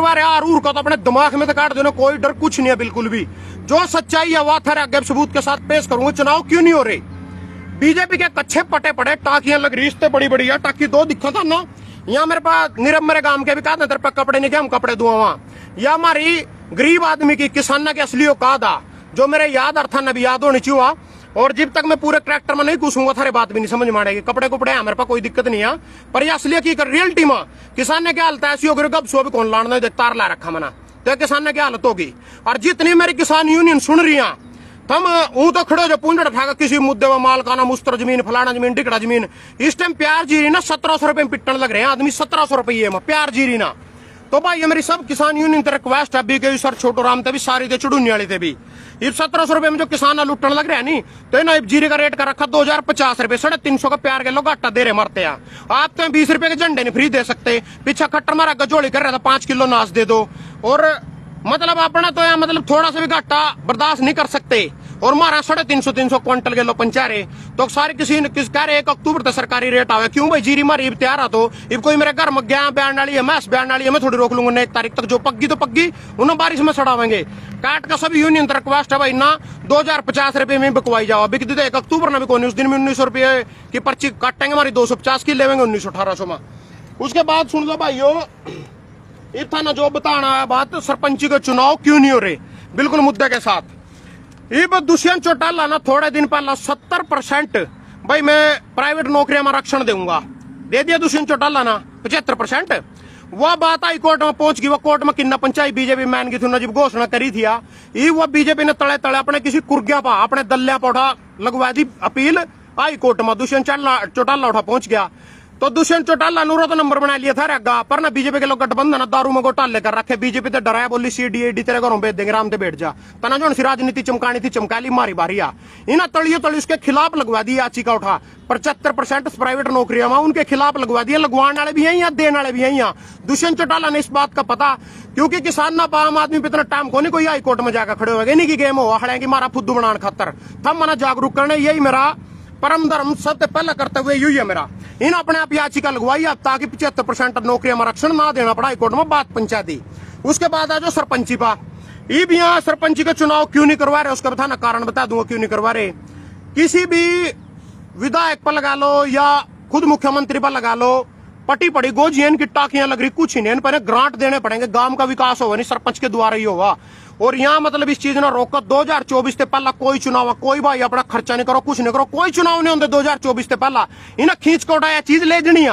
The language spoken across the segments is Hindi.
करवा रहे आर उर का तो अपने दिमाग में तो काट देना, कोई डर कुछ नहीं है बिल्कुल भी। जो सच्चाई है वह थारे आगे सबूत के साथ पेश करूंगा। चुनाव क्यों नहीं हो रहे? बीजेपी के कच्चे पटे पड़े, टाकियां लग रही, रिश्ते बड़ी बड़ी है। टाकी दो दिक्कत था ना, यहाँ मेरे पास नीरव मेरे गांव के भी कहा तेरे पे कपड़े नहीं के हम कपड़े दुआ वहां। या हमारी गरीब आदमी की किसान के असलियों का था जो मेरे याद अर्था न भी याद होनी चाहिए। और जब तक मैं पूरे करैक्टर में नहीं घुसूंगा थारे बात भी नहीं समझ में आएगी। कपड़े कुपड़े है मेरे पास, कोई दिक्कत नहीं है, पर ये असलियत की रियलिटी में किसान ने क्या हालत है ऐसी होगी गब सो भी कौन लाना तार ला रखा मना, तो किसान ने क्या हालत होगी। और जितनी मेरी किसान यूनियन सुन रही है तुम वो तो खड़े जो पूंजड़ उठाकर किसी मुद्दे में मालकाना मुस्तर जमीन फलाना जमीन टिकड़ा जमीन। इस टाइम प्यार जीरी ना 1700 रुपए में पिटन लग रहे हैं आदमी, 1700 रुपये में प्यार जीरी ना। तो भाई ये मेरी सब किसान यूनियन की रिक्वेस्ट है, भी सर छोटो राम थे भी सारी थे चुड़ूनी वाली थे भी। इब 1700 रुपए में जो किसान लुटन लग रहे हैं नी, तो ना जीरे का रेट का रखा 2050 रुपए, 350 का प्यार के लोग घाटा दे रहे मरते हैं। आप तो 20 रुपए के झंडे नहीं फ्री दे सकते। पीछा खट्टर मारा गजोड़ी कर रहा था 5 किलो नाश दे दो, और मतलब अपना तो यहाँ मतलब थोड़ा सा भी घाटा बर्दाश्त नहीं कर सकते। और मारा 350 क्विंटल के लो पंचारे तो सारे किस कह रहे 1 अक्टूबर तक सरकारी रेट आवे। क्यों भाई जीरी मारी तैयार तो इब कोई मेरे घर में गया बयान वाली है, मैस बयान वाली है, मैं थोड़ी रोक लूंगा 1 तारीख तक। जो पग्गी तो पग्गी उन्हें बारिश में सड़ावेंगे। काट का सभी यूनियन रिक्वेस्ट है भाई ना 2050 रुपए में बिकवाई जाओ। बिक दी तो 1 अक्टूबर ना भी उस दिन में 1900 रुपये की पर्ची काटेंगे, हमारी 250 की लेवेंगे 1900-1800 में। उसके बाद सुन लो भाइयों, इतना ना जो बताना है बात सरपंची के चुनाव क्यों नहीं हो रहे बिल्कुल मुद्दे के साथ। इब दुष्यंत चौटाला ना थोड़े दिन पहला 70% भाई मैं प्राइवेट नौकरियां में आरक्षण दूंगा दे दिया दुष्यंत चौटाला ना 75%। वह बात हाई कोर्ट में पहुंच गई। वह कोर्ट में किन्ना पंचायत बीजेपी मैन की थी जब घोषणा करी थी वह बीजेपी ने तड़े तड़े अपने किसी कुर्गिया पा अपने दलिया पर उठा लगवा दी अपील हाई कोर्ट में। दुष्यंत चौटाला उठा पहुंच गया तो दुष्यंत चौटाला नूरा तो नंबर बना लिया था रगा, पर ना बीजेपी के लोग गठबंधन दारू में घोटाले कर रखे। बीजेपी तो डराया बोली CDAD तेरे घरों भेज देंगे, राम ते बैठ जा। तना जो राजनीति चमकानी थी चमकाली मारी बारिया इन तलियो तली उसके खिलाफ लगवा दी याचिका उठा। 75% प्राइवेट नौकरियां में उनके खिलाफ लगवा दिया। लगवाने वाले भी यही, देने वाले भी यही। दुष्यंत चौटाला ने इस बात का पता, क्योंकि किसान ना आम आदमी पे इतना टाइम को नहीं कोई हाई कोर्ट में जाकर खड़े हो गए नहीं की गेम हो हड़े की मारा फुद्दू बनाने खातर। थम मना जागरूक करने, यही मेरा परम धर्म सबसे पहला करते हुए यही है मेरा। इन अपने आप याचिका लगवाई अब ताकि 75% नौकरियां में आरक्षण ना देना पड़ा हाईकोर्ट में, बात पंचा दी। उसके बाद आज सरपंची पा इब यहाँ सरपंची के चुनाव क्यों नहीं करवा रहे उसका बताना कारण बता दूंगा क्यों नहीं करवा रहे। किसी भी विधायक पर लगा लो या खुद मुख्यमंत्री पर लगा लो, पटी पड़ी गोजियन की टाकियां लग रही कुछ ही नहीं। इन पर ग्रांट देने पड़ेंगे, गांव का विकास होगा नहीं सरपंच के द्वारा ही होगा। और यहाँ मतलब इस चीज ना रोको 2024 से पहला कोई चुनाव, कोई भाई अपना खर्चा नहीं करो, कुछ नहीं करो, कोई चुनाव नहीं होंगे 2024 से पहला। इन्हें खींच के उठाया चीज ले जनी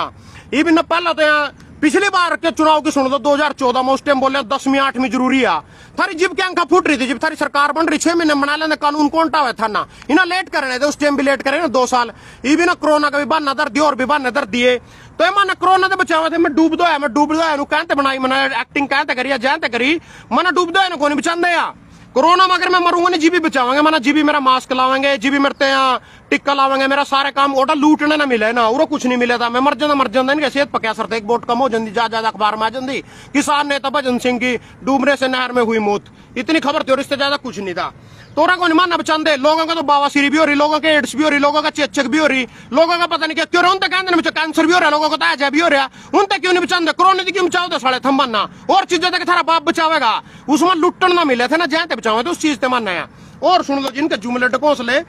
इब पहला तो यहाँ पिछली बार के चुनाव की सुन दो 2014 में, उस टाइम बोले 10वीं 8वीं जरूरी है। थारी जिब की अंका फूट रही थी, जब थारी सरकार बन रही 6 महीने बना लेने कानून कौन टा हुआ था ना। इन्हें लेट करने थे, उस टाइम भी लेट करे ना 2 साल। ये भी ना कोरोना का भी बहाना दर दिए और भी बहाने दर दिए। तो मैंने कोरोना से बचावा थे, मैं डूब दो है, मैं डूब दो है कहते बनाई, मैंने एक्टिंग कहते करी जानते करी, मैंने डूब दो है ना कोई नहीं बचाते या कोरोना में। अगर मैं मरूंगा नहीं जीबी बचावांगे, मैंने जीबी मेरा मास्क लावेंगे, जीबी मरते यहाँ टिक्का लावेंगे, मेरा सारे काम ओटा लूटने ना मिले ना वो कुछ नहीं मिले था। मैं मर जाता इनके सेहत पर क्या असर था, एक वोट कम हो जाती ज्यादा अखबार में आ जाती। किसान नेता भजन सिंह की डूबने से नहर में हुई मौत, इतनी खबर थी और इससे ज्यादा कुछ नहीं था। तोरा को नहीं मानना बचाते, लोगों का तो बावासीरी भी हो रही, लोगों के एड्स भी हो रही, लोगों का चेचक भी हो रही, लोगों का पता नहीं क्या क्यों रहा, उनसे कहते कैंसर भी हो रहा है, लोगों को ताजा भी हो रहा, उनसे क्यों नहीं बचाते। कोरोना की क्यों बचाओ तो साढ़े थम मानना और चीजें तक थारा बाप बचावेगा, उसमें लुट्टन ना मिले थे ना जहाँ बचावे तो उस चीज से मानना है। और सुन लो जिनके जुमले ढकोसले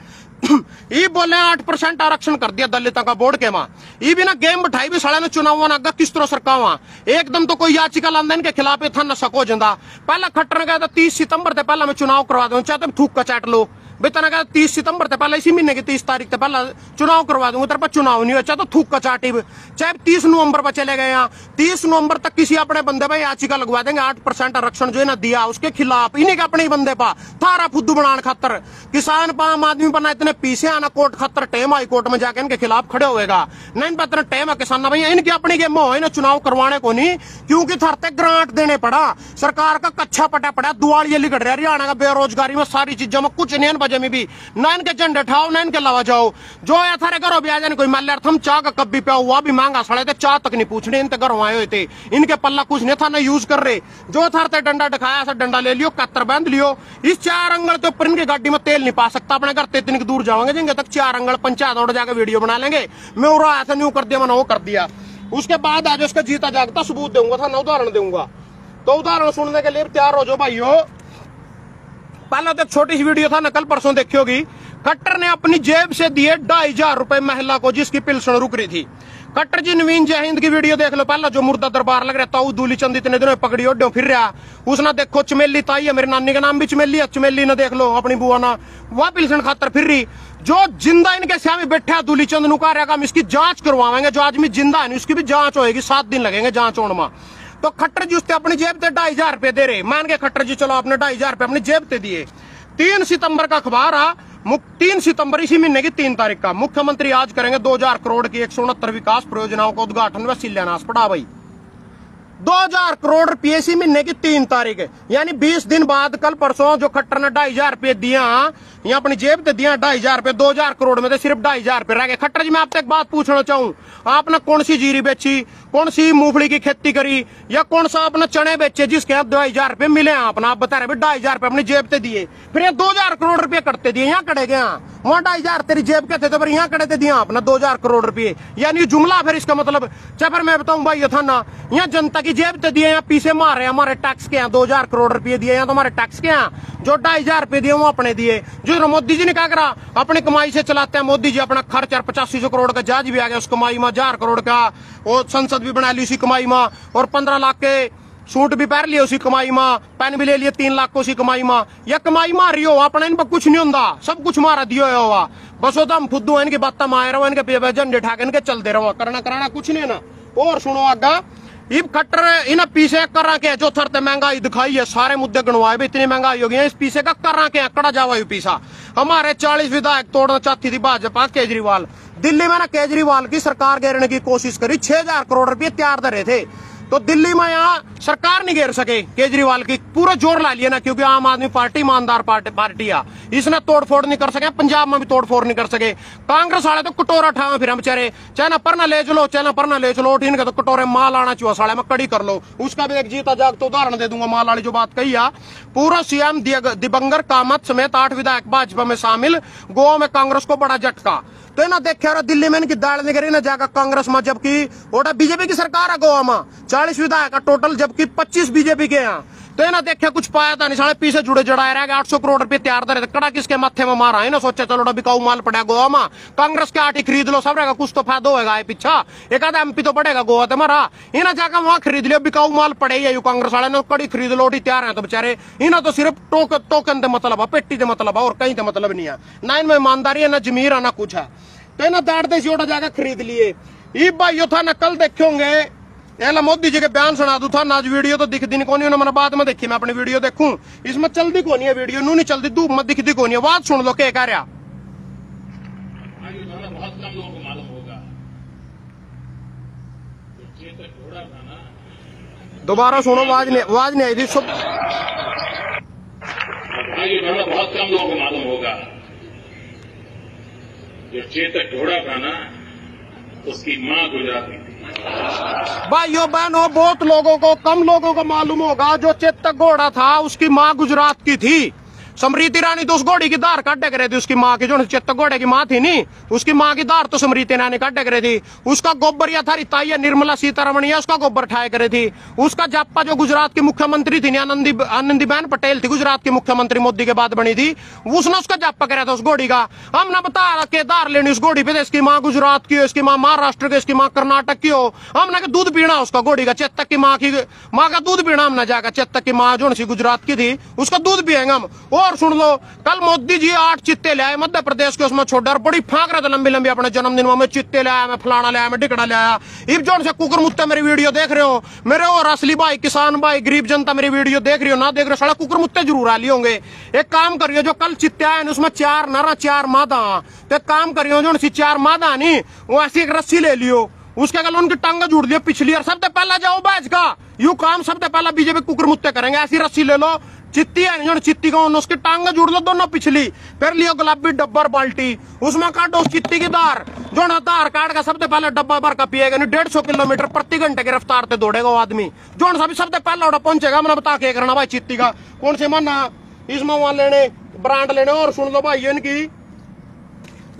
ये बोले 8% आरक्षण कर दिया दलितों का बोर्ड के मां, ये भी ना गेम बैठाई भी साले ने चुनाव आगा किस तरह सरकावा एकदम तो कोई याचिका लांदन के खिलाफ था न सको जंदा। पहला खट्टर गया था 30 सितंबर से पहला मैं चुनाव करवा दूंगा, चाहे तुम थूक का चाट लो बेतना का 30 सितंबर से पहले इसी महीने की 30 तारीख से पहला चुनाव करवा दूंगा, तेरे पर चुनाव नहीं हो चाहे तो थूक का चाटी, चाहे 30 नवंबर पर चले गए यहाँ 30 नवंबर तक किसी अपने बंदे पर याचिका लगवा देंगे 8% आरक्षण जो है ना दिया उसके खिलाफ, इन्हीं के अपने ही बंदे पा थारा फुद्दू बनाने खातर किसान पा आम आदमी पर ना इतने पीछे आना कोर्ट खातर टेम हाई कोर्ट में जाके इनके खिलाफ खड़े होएगा नहीं इतना टेम है किसान भैया इनकी अपनी गेम हो चुनाव करवाने को नहीं, क्योंकि थरते ग्रांट देने पड़ा सरकार का कच्चा पटा पड़ा दुआलिया लिगड़ रहा हरियाणा का बेरोजगारी में सारी चीजों में कुछ नहीं बजे में भी ना इनके झंडे ठाओ ना इनके लावा जाओ जो है थारे घरों भी आ जाने कोई मान हम चाह का कब भी पे हुआ भी महंगा सड़े थे चाह तक नहीं पूछने इनके घरों आए हुए थे इनके पल्ला कुछ नहीं था ना यूज कर रहे जो थारते डंडा दिखाया ऐसा डंडा ले लियो कत्तर बांध लियो इस 4 अंगल के ऊपर इनकी गाड़ी में तेल नहीं पा सकता अपने घर ते इतनी दूर जाओगे जिनके तक 4 अंगल पंचायत और जाकर वीडियो बना लेंगे मैं उरा ऐसा न्यू कर दिया मैंने वो कर दिया। उसके बाद आज उसका जीता जागता सबूत दूंगा था ना उदाहरण दूंगा तो उदाहरण सुनने के लिए तैयार हो जाओ भाइयों। पहले तो एक छोटी सी वीडियो था, नकल परसों देखी होगी। खट्टर ने अपनी जेब से दिए 2,500 रुपए महिला को जिसकी पिल्सन रुक रही थी। खट्टर जी नवीन जय हिंद की वीडियो देख लो, पहला जो मुर्दा दरबार लग रहा था दूली चंद इतने दिनों में पकड़ी ओड्यो फिर रहा। उसने देखो चमेली ताई है, मेरी नानी का नाम भी चमेली है, चमेली ने देख लो अपनी बुआ ना वह पिल्सन खातर फिर रही। जो जिंदा इनके सामने बैठा है दूली चंद नुकारेगा, हम इसकी जांच करवाएंगे। जो आदमी जिंदा है उसकी भी जांच होगी, 7 दिन लगेंगे जांच होने में। तो खट्टर जी उससे अपनी जेब से 2,500 रुपए दे रहे, मान के खट्टर जी चलो आपने 2,500 रुपए अपनी जेब से दिए। 3 सितंबर का अखबार आ, 3 सितंबर इसी महीने की 3 तारीख का, मुख्यमंत्री आज करेंगे 2,000 करोड़ की 169 विकास परियोजनाओं का उद्घाटन व शिलान्यास। पड़ा भाई 2,000 करोड़ रुपये इसी महीने की 3 तारीख, यानी 20 दिन बाद कल परसों जो खट्टर ने 2,500 रुपये दिया, ये अपनी जेब से दिया 2,500 रुपये। 2,000 करोड़ में से सिर्फ 2,500 रुपये रह गए। खट्टर जी मैं आपसे एक बात पूछना चाहूँ, आपने कौन सी जीरी बेची, कौन सी मूंगफली की खेती करी, या कौन सा अपने चने बेचे जिसके आप 2,500 रुपये मिले आपने? आप बता रहे 2,500 रुपये अपनी जेब से दिए, फिर ये 2,000 करोड़ रुपये करते दिए। यहाँ कड़े गया वहाँ 2,500 तेरी जेब के थे, तो फिर यहाँ कड़े थे दिया अपना 2,000 करोड़ रुपये, यानी जुमला फिर इसका मतलब। फिर मैं बताऊं भाई, ये था ना यहाँ जनता की जेब से दिए, यहाँ पीछे मारे हमारे टैक्स के यहाँ 2,000 करोड़ रुपये दिए, यहाँ तो हमारे टैक्स के यहाँ जो 2,500 रुपये दिए वो अपने दिए। जो मोदी जी ने क्या करा, अपनी कमाई से चलाते हैं मोदी जी अपना खर्च। 8500 करोड़ का जहाज भी आ गया उस कमाई में, 1,000 करोड़ का वो संसद भी बना ली उसी कमाई में, और 15 लाख के सूट भी पहन लिए उसी कमाई में, पेन भी ले लिए 3 लाख को उसी कमाई में। या कमाई मारी हो अपने, इन पर कुछ नहीं होता, सब कुछ मारा दियो हुआ। बस वो तो हम फुद्दू है, इनकी बात मार रहा हूँ, इनके झंडे ठाके इनके चलते रहो, करना कराना कुछ नहीं है ना। और सुनो आगा, इब खट्टर इन पीछे कर के जो थरते महंगाई दिखाई है, सारे मुद्दे गणवाए भी, इतनी महंगाई हो गई है, इस पीछे का कर के कड़ा जावा पीछा। हमारे 40 विधायक तोड़ना चाहती थी भाजपा केजरीवाल। दिल्ली में ना केजरीवाल की सरकार घेरने की कोशिश करी, 6,000 करोड़ रुपये तैयार धरे थे, तो दिल्ली में यहाँ सरकार नहीं घेर सके केजरीवाल की, पूरा जोर ला लिया ना, क्योंकि आम आदमी पार्टी ईमानदार पार्टी है, इसने तोड़फोड़ नहीं कर सके, पंजाब में भी तोड़फोड़ नहीं कर सके। कांग्रेस वाले तो कटोरा ठावे फिर हम बेचारे, चाहे ना परना ले चलो, चाहे ना परना ले चलो, इनके तो कटोरे माल आना चाहिए साले में कड़ी कर लो। उसका भी एक जीता जागता उदाहरण दे दूंगा, माल वाली जो बात कही है। पूरा सीएम दिवंगर कामत समेत 8 विधायक भाजपा में शामिल, गोवा में कांग्रेस को बड़ा झटका। तो ना देखे रहा दिल्ली में इनकी दाल नहीं करी ना जाकर कांग्रेस में, जबकि ओटा बीजेपी की सरकार है गोवा में, 40 विधायक का टोटल, जबकि 25 बीजेपी के यहाँ। तो ना देखे कुछ पाया था नहीं, साढ़े पीछे जुड़े जड़ाए रह गए। 800 करोड़ रुपये तैयार धरे, कड़ा किसके माथे में मारा है ना, सोचा चलो बिकाऊ माल पड़ा गोवा में, कांग्रेस के 8 ही खरीद लो, सब रहेगा कुछ तो फायदा होगा पीछा, एक आधा एमपी तो बढ़ेगा गोवा तो मारा। इन्हें जाकर वहां खरीद लिया, बिकाऊ माल पड़े ही कांग्रेस वाले ने, कड़ी खरीद लो तैयार है। तो बेचारे इन्हें तो सिर्फ टोकन से मतलब है, पेटी से मतलब है, और कहीं से मतलब नहीं है ना, इनमें ईमानदारी है ना जमीर है ना कुछ है। तो ना दाड़ते सी जाकर खरीद लिए। ये भाई था ना, कल देखोगे एला मोदी जी के बयान सुना दू था ना, आज वीडियो तो दिखती नहीं कोनी, मैंने बाद में देखी, मैं अपनी वीडियो देखूं, इसमें चलती कोनी है वीडियो, नू नहीं चलती, धूप में दिखती कोनी है। बात सुन लो क्या कह रहा, बहुत कम लोगों को मालूम होगा, दोबारा सुनो, आवाज नहीं आई थी सब। बहुत कम लोगों को मालूम होगा, जो चेतक घोड़ा था ना, उसकी मां गुजराती थी। भाइयों बहनों, बहुत लोगों को, कम लोगों को मालूम होगा, जो चेतक घोड़ा था उसकी मां गुजरात की थी। समृति रानी तो उस घोड़ी की धार काट रही थी, उसकी माँ की, जो चेतक घोड़े की माँ थी नहीं, उसकी माँ की धार तो समृति रानी काट रही थी। उसका गोबर या था रिताई निर्मला सीतारमण, उसका गोबर ठाए करे थी। उसका जाप्पा जो गुजरात की मुख्यमंत्री थी, आनंदीबेन पटेल थी, गुजरात की मुख्यमंत्री मोदी के बाद बनी थी, उसने उसका जाप्पा कराया था उस घोड़ी का। हमने बता के धार लेनी उस घोड़ी पे, इसकी माँ गुजरात की हो, इसकी माँ महाराष्ट्र की, इसकी माँ कर्नाटक की हो। हमने दूध पीना उसका घोड़ी का, चेतक की माँ का दूध पीना हमने जाकर, चेतक की माँ जो गुजरात की थी उसका दूध पिएंगे हम। और सुन लो, कल मोदी जी 8 चित्ते ले आए मध्य प्रदेश के, उसमें छोड़ बड़ी फांक रहे थे लंबी लंबी, अपने जन्मदिन में चित्ते ले आया, मैं फलाना ले आया, मैं टिकड़ा ले आया। इब जोन से कुकर मुत्ते मेरी वीडियो देख रहे हो, मेरे और असली भाई किसान भाई गरीब जनता मेरी वीडियो देख रही हो ना देख रहे हो, साला कुकर मुत्ते जरूर आ लिए होंगे। एक काम करियो, जो कल चित्ते आए उसमें 4 नर 4 मादा, तो एक काम करियो, जो 4 मादा नहीं वो ऐसी एक रस्सी ले लियो, उसके गल उनकी टांगा जुड़ दियो पिछली, और सबसे पहला जाओ बैच का यू काम सबसे पहला बीजेपी कुकर मुत्ते करेंगे। ऐसी रस्सी ले लो, चित्ती है जो चित्ती को उसकी टांगा जुड़ लो दोनों पिछली, फिर लियो गुलाबी डब्बर बाल्टी, उसमें काटो उस चित्ती की धार, जो ना धार काट का सबसे पहले डब्बा भर का पिएगा, नहीं 150 किलोमीटर प्रति घंटे की रफ्तार से दौड़ेगा वो आदमी, जो सबसे पहला उड़ा पहुंचेगा। मैंने बता के करना भाई चित्ती का कौन से माना इसमें वहां लेने ब्रांड लेने। और सुन लो भाई, इनकी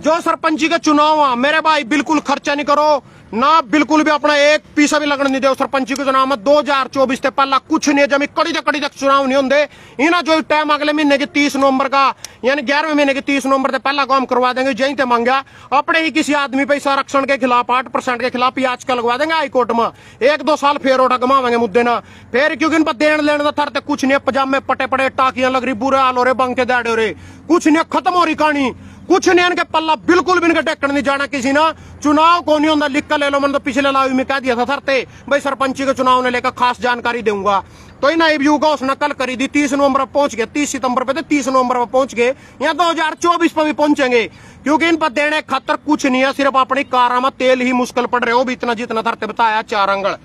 जो सरपंची का चुनाव है मेरे भाई, बिल्कुल खर्चा नहीं करो, ना बिल्कुल भी अपना एक पैसा भी लगने नहीं दे सरपंची के चुनाव में 2024 से पहला कुछ नहीं। जब कड़ी तक चुनाव नहीं होंगे इन्हें जो टाइम अगले महीने की 30 नवंबर का यानी 11वें महीने की 30 नवंबर से पहला काम करवा देंगे। जहीं से मांगा अपने ही किसी आदमी पे आरक्षण के खिलाफ 8% के खिलाफ याचिका लगवा देंगे हाईकोर्ट में। 1-2 साल फिर उठा घुमावेंगे मुद्दे ना फिर, क्योंकि इन पर देन लेने का थरते कुछ नहीं। पजामे पटे पड़े, टाकियां लग रही, बुरे हाल हो रहे, बंके दाड़े हो रहे, कुछ नहीं, खत्म हो रही कहानी। कुछ नहीं इनके पल्ला बिल्कुल भी इनके टेकन नहीं जाना किसी ना। चुनाव को नहीं होता लिख कर ले लो। मैंने तो पिछले लाइव में कह दिया था थरते भाई सरपंची के चुनाव ने लेकर खास जानकारी दूंगा। तो इन आईव्यू का उसने कल करी दी। 30 नवंबर पहुंच गए, 30 सितंबर पे थे, 30 नवंबर पर पहुंच गए। यहाँ 2024 पर भी पहुंचेंगे क्योंकि इन पर देने खतर कुछ नहीं है। सिर्फ अपनी कारा में तेल ही मुश्किल पड़ रहे हो भी इतना जितना थरते बताया 4 अंगल।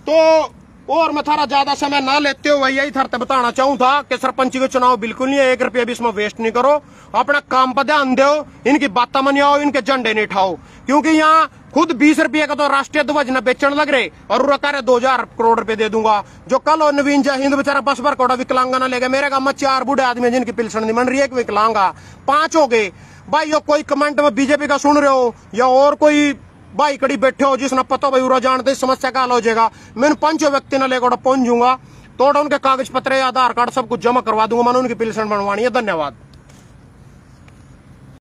तो और मैं थारा ज्यादा समय ना लेते हुए यही थरते बताना चाहूँ था कि सरपंची के चुनाव बिल्कुल नहीं है। 1 रुपया भी इसमें वेस्ट नहीं करो। अपना काम पर ध्यान दो, इनकी बातें मनियाओ, इनके झंडे नहीं उठाओ। क्योंकि यहाँ खुद 20 रुपये का तो राष्ट्रीय ध्वज न बेचने लग रहे और रखा 2000 करोड़ रुपए दे दूंगा। जो कल और नवीन जय हिंद बेचारा बस भर कोड़ा विकलांगा ना लेगा। मेरे गांव में 4 बूढ़े आदमी है जिनकी पेंशन नहीं बन रही है, 1 विकलांगा, 5 हो गए। भाई यो कोई कमेंट में बीजेपी का सुन रहे हो या और कोई भाई कड़ी बैठे हो जिसने पता भाई उरा जानते समस्या का हल हो जाएगा, मैंने 5 व्यक्ति ने लेकर पहुंच जूंगा। तो उनके कागज पत्र, आधार कार्ड सब कुछ जमा करवा दूंगा। मैंने उनकी पेंशन बनवानी है। धन्यवाद।